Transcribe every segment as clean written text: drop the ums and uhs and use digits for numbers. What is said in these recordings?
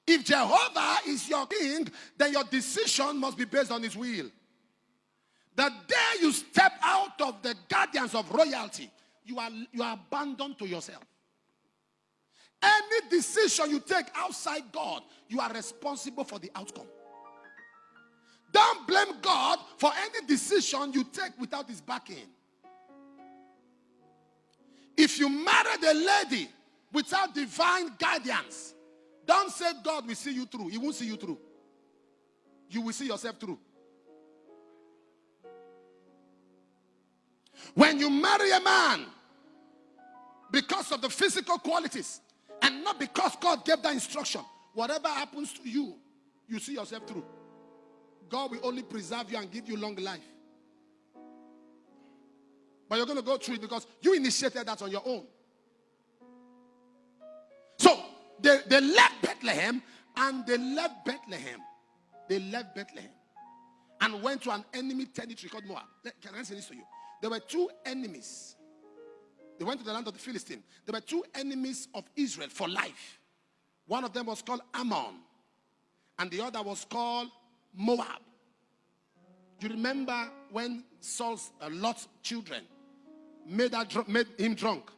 If Jehovah is your king, then your decision must be based on his will. The day you step out of the guardians of royalty, you are abandoned to yourself. Any decision you take outside God, you are responsible for the outcome. Don't blame God for any decision you take without his backing. If you married a lady without divine guidance, don't say God will see you through. He won't see you through. You will see yourself through. When you marry a man because of the physical qualities and not because God gave that instruction, whatever happens to you, you see yourself through. God will only preserve you and give you long life. But you're going to go through it because you initiated that on your own. So, they left Bethlehem and they left Bethlehem. They left Bethlehem and went to an enemy territory called Moab. Can I say this to you? There were two enemies. They went to the land of the Philistines. There were two enemies of Israel for life. One of them was called Ammon, and the other was called Moab. Do you remember when Saul's Lot's children made him drunk?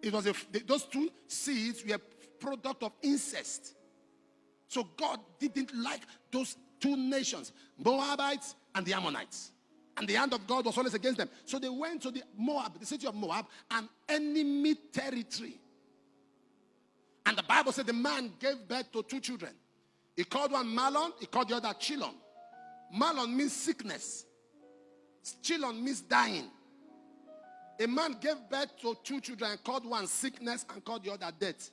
It was those two seeds were product of incest. So God didn't like those two nations, Moabites and the Ammonites. And the hand of God was always against them. So they went to the city of Moab, an enemy territory. And the Bible said the man gave birth to two children. He called one Mahlon, he called the other Chilon. Mahlon means sickness. Chilon means dying. A man gave birth to two children and called one sickness and called the other death.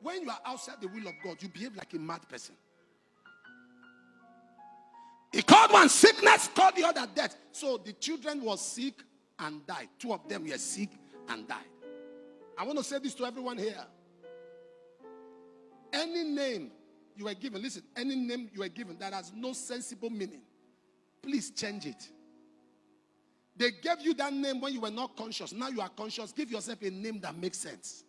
When you are outside the will of God, you behave like a mad person. He called one sickness, called the other death. So the children were sick and died. Two of them were sick and died. I want to say this to everyone here. Any name you were given, listen, any name you were given that has no sensible meaning, please change it. They gave you that name when you were not conscious. Now you are conscious. Give yourself a name that makes sense.